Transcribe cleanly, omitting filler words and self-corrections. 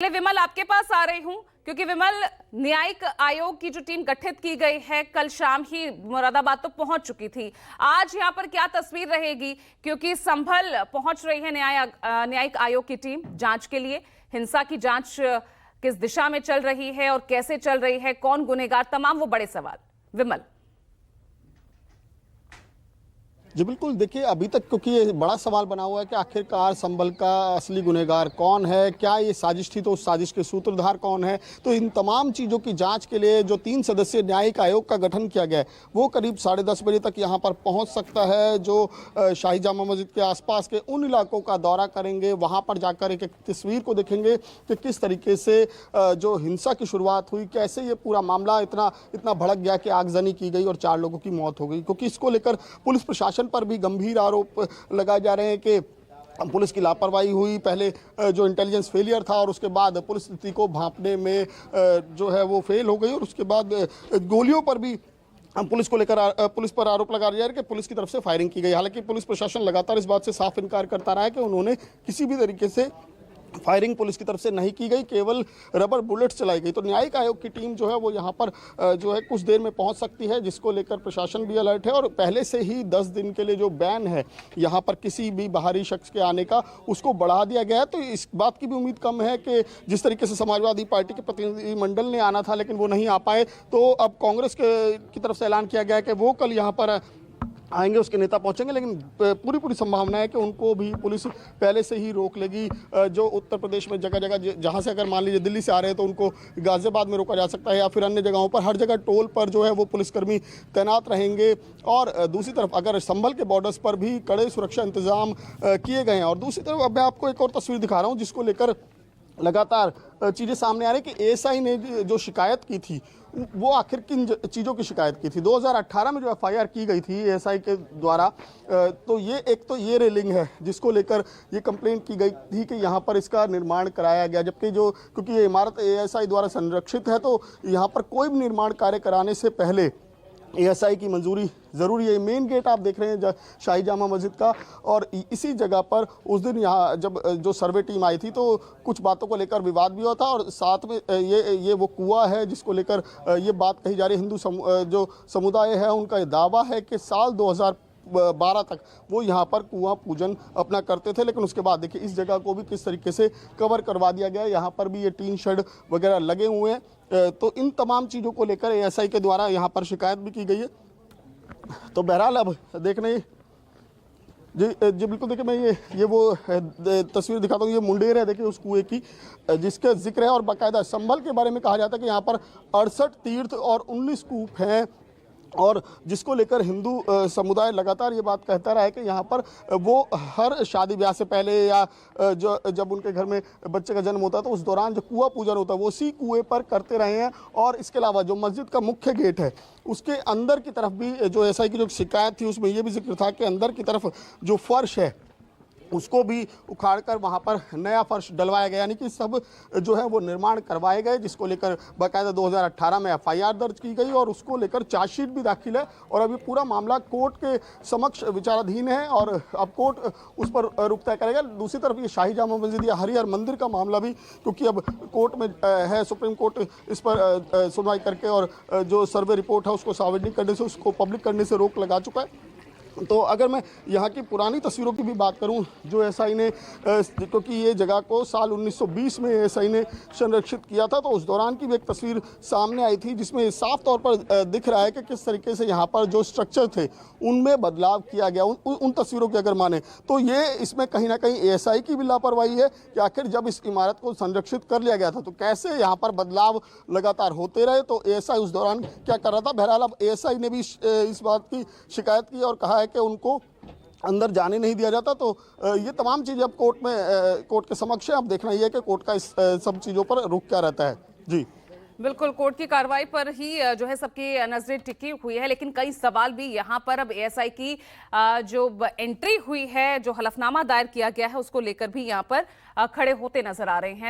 विमल, आपके पास आ रही हूं क्योंकि विमल, न्यायिक आयोग की जो टीम गठित की गई है कल शाम ही मुरादाबाद तो पहुंच चुकी थी। आज यहां पर क्या तस्वीर रहेगी, क्योंकि संभल पहुंच रही है न्यायिक आयोग की टीम जांच के लिए। हिंसा की जांच किस दिशा में चल रही है और कैसे चल रही है, कौन गुनहगार, तमाम वो बड़े सवाल। विमल जी बिल्कुल, देखिए अभी तक क्योंकि ये बड़ा सवाल बना हुआ है कि आखिरकार संभल का असली गुनहगार कौन है, क्या ये साजिश थी तो उस साजिश के सूत्रधार कौन है। तो इन तमाम चीज़ों की जांच के लिए जो 3 सदस्यीय न्यायिक आयोग का गठन किया गया है वो करीब 10:30 बजे तक यहाँ पर पहुँच सकता है। जो शाही जामा मस्जिद के आसपास के उन इलाकों का दौरा करेंगे, वहाँ पर जाकर एक तस्वीर को देखेंगे कि किस तरीके से जो हिंसा की शुरुआत हुई, कैसे ये पूरा मामला इतना भड़क गया कि आगजनी की गई और 4 लोगों की मौत हो गई। क्योंकि इसको लेकर पुलिस प्रशासन पर भी गंभीर आरोप लगाए जा रहे हैं कि पुलिस की लापरवाही हुई। पहले जो इंटेलिजेंस फेलियर था और उसके बाद पुलिस स्थिति को भांपने में जो है वो फेल हो गई, और उसके बाद गोलियों पर भी पुलिस को लेकर पुलिस पर आरोप लगाया जा रहा है कि पुलिस की तरफ से फायरिंग की गई। हालांकि पुलिस प्रशासन लगातार इस बात से साफ इनकार करता रहा है कि उन्होंने किसी भी तरीके से फायरिंग पुलिस की तरफ से नहीं की गई, केवल रबर बुलेट्स चलाई गई। तो न्यायिक आयोग की टीम जो है वो यहाँ पर जो है कुछ देर में पहुँच सकती है, जिसको लेकर प्रशासन भी अलर्ट है। और पहले से ही 10 दिन के लिए जो बैन है यहाँ पर किसी भी बाहरी शख्स के आने का, उसको बढ़ा दिया गया है। तो इस बात की भी उम्मीद कम है कि जिस तरीके से समाजवादी पार्टी के प्रतिनिधिमंडल ने आना था लेकिन वो नहीं आ पाए, तो अब कांग्रेस की तरफ से ऐलान किया गया है कि वो कल यहाँ पर आएंगे, उसके नेता पहुंचेंगे। लेकिन पूरी संभावना है कि उनको भी पुलिस पहले से ही रोक लेगी। जो उत्तर प्रदेश में जगह जगह, जहां से अगर मान लीजिए दिल्ली से आ रहे हैं तो उनको गाजियाबाद में रोका जा सकता है या फिर अन्य जगहों पर, हर जगह टोल पर जो है वो पुलिसकर्मी तैनात रहेंगे। और दूसरी तरफ अगर संभल के बॉर्डर्स पर भी कड़े सुरक्षा इंतजाम किए गए हैं। और दूसरी तरफ अब मैं आपको एक और तस्वीर दिखा रहा हूँ जिसको लेकर लगातार चीज़ें सामने आ रही कि एएसआई ने जो शिकायत की थी वो आखिर किन चीज़ों की शिकायत की थी। 2018 में जो एफआईआर की गई थी एएसआई के द्वारा, तो ये रेलिंग है जिसको लेकर ये कंप्लेंट की गई थी कि यहाँ पर इसका निर्माण कराया गया, जबकि क्योंकि ये इमारत एएसआई द्वारा संरक्षित है तो यहाँ पर कोई भी निर्माण कार्य कराने से पहले एएसआई की मंजूरी ज़रूरी है। मेन गेट आप देख रहे हैं शाही जामा मस्जिद का, और इसी जगह पर उस दिन यहाँ जब जो सर्वे टीम आई थी तो कुछ बातों को लेकर विवाद भी हुआ था। और साथ में ये वो कुआं है जिसको लेकर ये बात कही जा रही है। हिंदू जो समुदाय है उनका ये दावा है कि साल 2012 तक वो यहाँ पर कुआं पूजन अपना करते थे। लेकिन उसके बाद देखिए इस जगह को भी किस तरीके से कवर करवा दिया गया। यहाँ पर भी ये टीन शेड वगैरह लगे हुए हैं। तो इन तमाम चीज़ों को लेकर एएसआई के द्वारा यहाँ पर शिकायत भी की गई है। तो बहरहाल अब देखने जी बिल्कुल, देखिए मैं ये वो तस्वीर दिखाता हूँ। ये मुंडेर है देखिए उस कुएं की जिसका जिक्र है। और बाकायदा संभल के बारे में कहा जाता है कि यहाँ पर 68 तीर्थ और 19 कूप हैं, और जिसको लेकर हिंदू समुदाय लगातार ये बात कहता रहा है कि यहाँ पर वो हर शादी ब्याह से पहले या जब उनके घर में बच्चे का जन्म होता है तो उस दौरान जो कुआं पूजन होता है वो उसी कुएं पर करते रहे हैं। और इसके अलावा जो मस्जिद का मुख्य गेट है उसके अंदर की तरफ भी जो एएसआई की जो शिकायत थी उसमें ये भी जिक्र था कि अंदर की तरफ जो फर्श है उसको भी उखाड़कर वहाँ पर नया फर्श डलवाया गया। यानी कि सब जो है वो निर्माण करवाए गए, जिसको लेकर बाकायदा 2018 में एफआईआर दर्ज की गई और उसको लेकर चार्जशीट भी दाखिल है। और अभी पूरा मामला कोर्ट के समक्ष विचाराधीन है और अब कोर्ट उस पर रुख तय करेगा। दूसरी तरफ ये शाही जामा मस्जिद या हरिहर मंदिर का मामला भी, क्योंकि अब कोर्ट में है, सुप्रीम कोर्ट इस पर सुनवाई करके और जो सर्वे रिपोर्ट है उसको सार्वजनिक करने से, उसको पब्लिक करने से रोक लगा चुका है। तो अगर मैं यहाँ की पुरानी तस्वीरों की भी बात करूँ जो एएसआई ने, क्योंकि ये जगह को साल 1920 में एएसआई ने संरक्षित किया था, तो उस दौरान की भी एक तस्वीर सामने आई थी जिसमें साफ तौर पर दिख रहा है कि किस तरीके से यहाँ पर जो स्ट्रक्चर थे उनमें बदलाव किया गया। उन तस्वीरों की अगर माने तो ये इसमें कहीं ना कहीं एएसआई की भी लापरवाही है कि आखिर जब इस इमारत को संरक्षित कर लिया गया था तो कैसे यहाँ पर बदलाव लगातार होते रहे। तो एएसआई उस दौरान क्या कर रहा था। बहरहाल अब एएसआई ने भी इस बात की शिकायत की और कहा है कि उनको अंदर जाने नहीं दिया जाता। तो ये तमाम चीज़ें अब कोर्ट के समक्ष है। अब देखना ये है कि कोर्ट का इस सब चीज़ों पर रुख क्या रहता है। जी बिल्कुल, कोर्ट की कार्रवाई पर ही जो है सबकी नजरें टिकी हुई है, लेकिन कई सवाल भी यहाँ पर अब एएसआई की जो एंट्री हुई है, जो हलफनामा दायर किया गया है, उसको लेकर भी यहाँ पर खड़े होते नजर आ रहे हैं।